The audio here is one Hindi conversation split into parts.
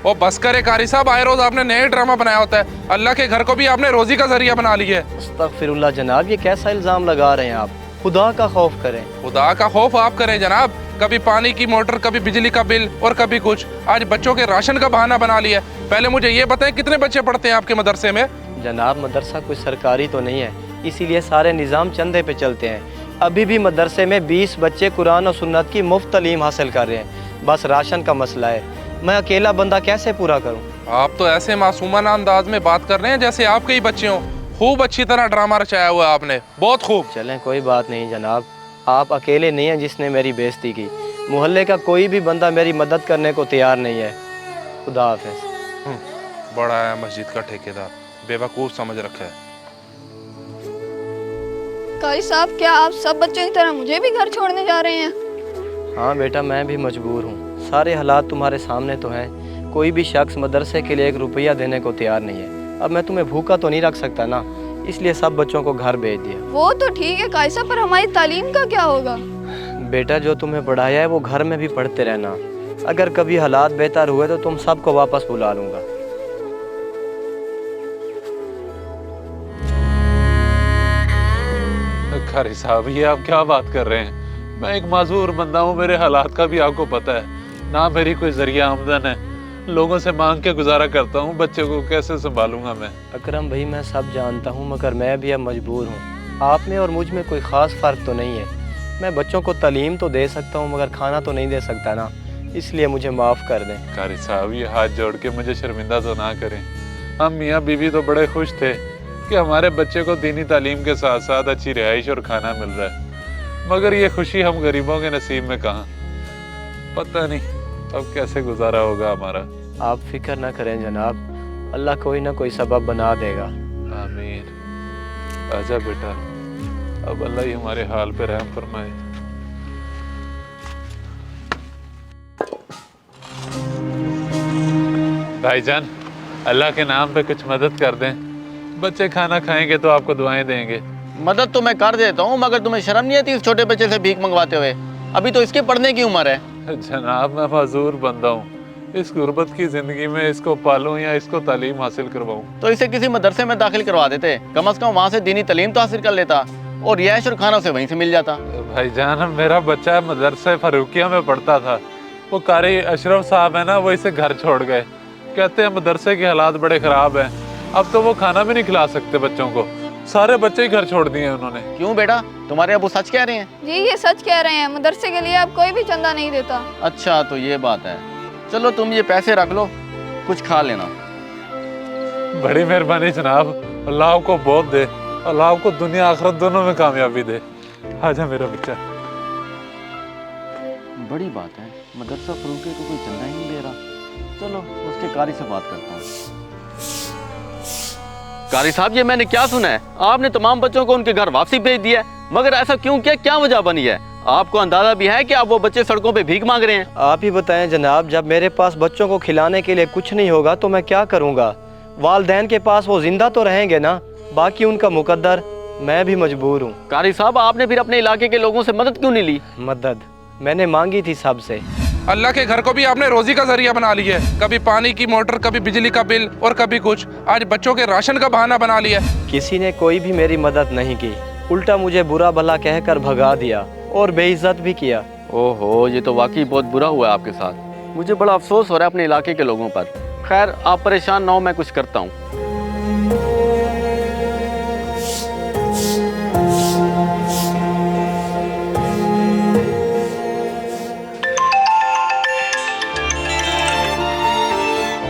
ओ बस करे कारी साहब, आए रोज आपने नए ड्रामा बनाया होता है। अल्लाह के घर को भी आपने रोजी का जरिया बना लिया है। अस्तगफिरुल्लाह जनाब, ये कैसा इल्ज़ाम लगा रहे हैं आप? खुदा का खौफ करें। खुदा का खौफ आप करें जनाब। कभी पानी की मोटर, कभी बिजली का बिल और कभी कुछ। आज बच्चों के राशन का बहाना बना लिया। पहले मुझे ये बताएं, कितने बच्चे पढ़ते हैं आपके मदरसे में? जनाब मदरसा कोई सरकारी तो नहीं है, इसीलिए सारे निज़ाम चंदे पे चलते हैं। अभी भी मदरसे में 20 बच्चे कुरान और सुन्नत की मुफ्त तालीम हासिल कर रहे हैं। बस राशन का मसला है, मैं अकेला बंदा कैसे पूरा करूं? आप तो ऐसे मासूमाना अंदाज में बात कर रहे हैं जैसे आपके ही बच्चे हों। खूब अच्छी तरह ड्रामा रचाया हुआ है आपने, बहुत खूब। चलें कोई बात नहीं जनाब, आप अकेले नहीं हैं जिसने मेरी बेइज्जती की। मोहल्ले का कोई भी बंदा मेरी मदद करने को तैयार नहीं है। खुदा हाफिज़। बड़ा है मस्जिद का ठेकेदार, बेवकूफ़ समझ रखा है। कारी साहब, क्या आप सब बच्चों की तरह मुझे भी घर छोड़ने जा रहे हैं? हाँ बेटा, मैं भी मजबूर हूँ। सारे हालात तुम्हारे सामने तो हैं। कोई भी शख्स मदरसे के लिए 1 रुपया देने को तैयार नहीं है। अब मैं तुम्हें भूखा तो नहीं रख सकता ना, इसलिए सब बच्चों को घर भेज दिया। वो तो ठीक है कारी साहब, पर हमारी तालीम का क्या होगा? बेटा, जो तुम्हें पढ़ाया है वो घर में भी पढ़ते रहना। अगर कभी हालात बेहतर हुए तो तुम सबको वापस बुला लूँगा। कारी साहब, ये आप क्या बात कर रहे हैं? मैं एक माजूर बंदा हूँ, मेरे हालात का भी आपको पता है ना। मेरी कोई जरिया आमदन है, लोगों से मांग के गुजारा करता हूँ। बच्चे को कैसे संभालूंगा मैं? अकरम भाई, मैं सब जानता हूँ, मगर मैं भी अब मजबूर हूँ। आप में और मुझ में कोई ख़ास फ़र्क तो नहीं है। मैं बच्चों को तालीम तो दे सकता हूँ, मगर खाना तो नहीं दे सकता ना, इसलिए मुझे माफ़ कर दें। कारी साहब, ये हाथ जोड़ के मुझे शर्मिंदा तो ना करें। हम मियाँ बीवी तो बड़े खुश थे कि हमारे बच्चे को दीनी तालीम के साथ साथ अच्छी रिहाइश और खाना मिल रहा है, मगर ये खुशी हम गरीबों के नसीब में कहाँ। पता नहीं अब कैसे गुजारा होगा हमारा। आप फिक्र ना करें जनाब, अल्लाह कोई ना कोई सबब बना देगा। आमीन। आजा बेटा, अब अल्लाह ही हमारे हाल पे रहम फरमाए। भाईजान, अल्लाह के नाम पे कुछ मदद कर दें। बच्चे खाना खाएंगे तो आपको दुआएं देंगे। मदद तो मैं कर देता हूँ, मगर तुम्हें शर्म नहीं आती इस छोटे बच्चे से भीख मंगवाते हुए? अभी तो इसके पढ़ने की उम्र है। जनाब, मैं माजूर बंदा हूँ। इस गुर्बत की जिंदगी में इसको पालूं या इसको तालीम हासिल करवाऊं? तो इसे किसी मदरसे में दाखिल करवा देते, कम से कम वहाँ से दीनी तालीम तो हासिल कर लेता और रिहाइश और खाना उसे वहीं से मिल जाता। भाईजान, मेरा बच्चा मदरसा फारूकिया में पढ़ता था। वो कारी अशरफ साहब है ना, वो इसे घर छोड़ गए। कहते हैं मदरसे के हालात बड़े खराब हैं। अब तो वो खाना भी नहीं खिला सकते बच्चों को। सारे बच्चे ही घर छोड़ दिए उन्होंने। क्यों बेटा, तुम्हारे अबू सच कह रहे हैं? जी ये सच कह रहे हैं, मदरसे के लिए अब कोई भी चंदा नहीं देता। अच्छा, तो ये बात है। चलो तुम ये पैसे रख लो, कुछ खा लेना। बड़ी मेहरबानी जनाब, अल्लाह आपको बहुत दे, अल्लाह आपको दुनिया आखिरत दोनों में कामयाबी दे। आजा मेरा बच्चा। बड़ी बात है, मदरसा फरूके को कोई चंदा ही नहीं दे रहा। चलो उसके कारी से बात करता हूँ। कारी साहब, ये मैंने क्या सुना है? आपने तमाम बच्चों को उनके घर वापसी भेज दिया है, मगर ऐसा क्यों किया? क्या वजह बनी है? आपको अंदाजा भी है कि आप वो बच्चे सड़कों पे भीख मांग रहे हैं? आप ही बताएं जनाब, जब मेरे पास बच्चों को खिलाने के लिए कुछ नहीं होगा तो मैं क्या करूँगा? वालदैन के पास वो जिंदा तो रहेंगे ना, बाकी उनका मुकद्दर। मैं भी मजबूर हूँ। कारी साहब, आपने फिर अपने इलाके के लोगों से मदद क्यों नहीं ली? मदद मैंने मांगी थी सबसे। अल्लाह के घर को भी आपने रोजी का जरिया बना लिया है। कभी पानी की मोटर, कभी बिजली का बिल और कभी कुछ। आज बच्चों के राशन का बहाना बना लिया। किसी ने कोई भी मेरी मदद नहीं की, उल्टा मुझे बुरा भला कहकर भगा दिया और बेइज्जत भी किया। ओहो, ये तो वाकई बहुत बुरा हुआ है आपके साथ। मुझे बड़ा अफसोस हो रहा है अपने इलाके के लोगों पर। खैर, आप परेशान ना हो, मैं कुछ करता हूँ।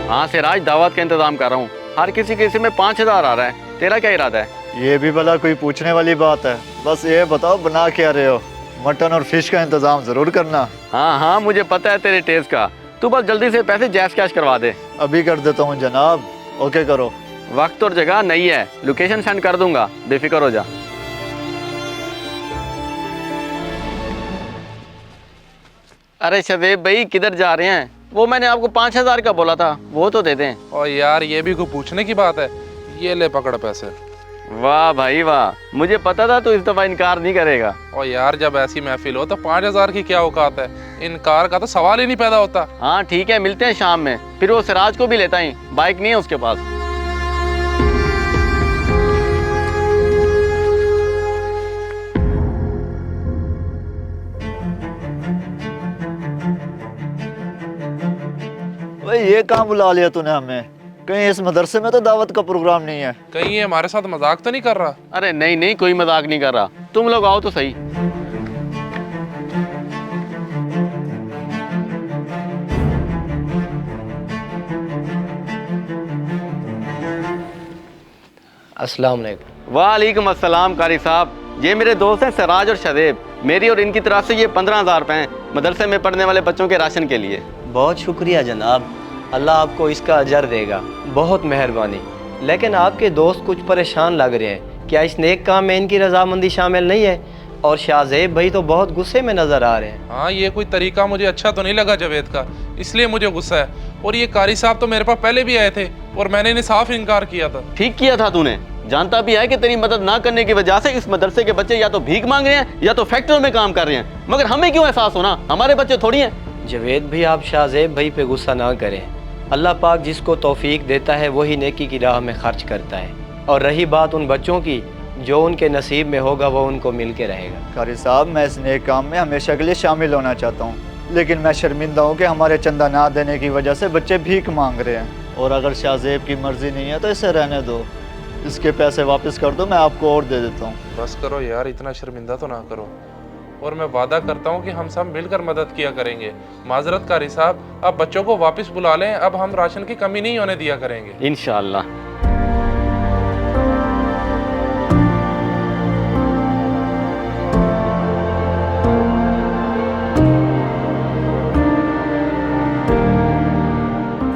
हाँ सिराज, दावत का इंतजाम कर रहा हूँ। हर किसी के इसमें 5000 आ रहा है। तेरा क्या इरादा है? ये भी भला कोई पूछने वाली बात है? बस ये बताओ बना क्या रहे हो? मटन और फिश का इंतजाम जरूर करना। हाँ हाँ, मुझे पता है तेरे टेस्ट का। तू बस जल्दी से पैसे जैस कैश करवा दे। अभी कर देता हूँ जनाब। ओके करो। वक्त और जगह नहीं है, लोकेशन सेंड कर दूंगा, बेफिक्र हो जा। अरे शवेब भाई, किधर जा रहे हैं? वो मैंने आपको 5000 का बोला था, वो तो दे दें। और यार, ये भी कोई पूछने की बात है? ये ले पकड़ पैसे। वाह भाई वाह, मुझे पता था तू इस दफा इनकार नहीं करेगा। और यार जब ऐसी महफिल हो तो 5,000 की क्या औकात है, इनकार का तो सवाल ही नहीं पैदा होता। हाँ ठीक है, मिलते हैं शाम में। फिर वो सिराज को भी लेता ही, बाइक नहीं है उसके पास। भाई ये कहाँ बुला लिया तूने हमें? कहीं इस मदरसे में तो दावत का प्रोग्राम नहीं है? कहीं ये हमारे साथ मजाक तो नहीं कर रहा? अरे नहीं नहीं, कोई मजाक नहीं कर रहा, तुम लोग आओ तो सही। अस्सलाम वालेकुम। वालेकुम अस्सलाम कारी साहब, ये मेरे दोस्त हैं सिराज और शदेब। मेरी और इनकी तरफ से ये 15,000 रुपए हैं मदरसे में पढ़ने वाले बच्चों के राशन के लिए। बहुत शुक्रिया जनाब, अल्लाह आपको इसका अजर देगा, बहुत मेहरबानी। लेकिन आपके दोस्त कुछ परेशान लग रहे हैं, क्या इस नेक काम में इनकी रजामंदी शामिल नहीं है? और शाहजेब भाई तो बहुत गुस्से में नज़र आ रहे हैं। हाँ, ये कोई तरीका मुझे अच्छा तो नहीं लगा जावेद का, इसलिए मुझे गुस्सा है। और ये कारी साहब तो मेरे पास पहले भी आए थे और मैंने इन्हें साफ इनकार किया था। ठीक किया था तूने, जानता भी है कि तेरी मदद ना करने की वजह से इस मदरसे के बच्चे या तो भीख मांग रहे हैं या तो फैक्ट्रियों में काम कर रहे हैं, मगर हमें क्यों एहसास होना, हमारे बच्चे थोड़ी हैं। जवेद भी आप शाहजेब भाई पे गुस्सा ना करें, अल्लाह पाक जिसको तौफीक देता है वही नेकी की राह में खर्च करता है। और रही बात उन बच्चों की, जो उनके नसीब में होगा वो उनको मिल के रहेगा। कारी साहब, मैं इस नेक काम में हमेशा के लिए शामिल होना चाहता हूँ, लेकिन मैं शर्मिंदा हूँ कि हमारे चंदा ना देने की वजह से बच्चे भीख मांग रहे हैं। और अगर शाहजेब की मर्जी नहीं है तो इसे रहने दो, इसके पैसे वापस कर दो, मैं आपको और दे देता हूँ। बस करो यार, इतना शर्मिंदा तो ना करो। और मैं वादा करता हूँ कि हम सब मिलकर मदद किया करेंगे। माजरत कारी साहब, अब बच्चों को वापस बुला लें, अब हम राशन की कमी नहीं होने दिया करेंगे। इंशाअल्लाह।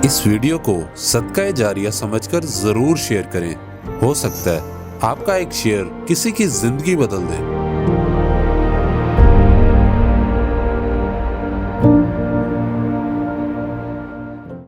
इस वीडियो को सदका जारिया समझकर जरूर शेयर करें। हो सकता है आपका एक शेयर किसी की जिंदगी बदल दे।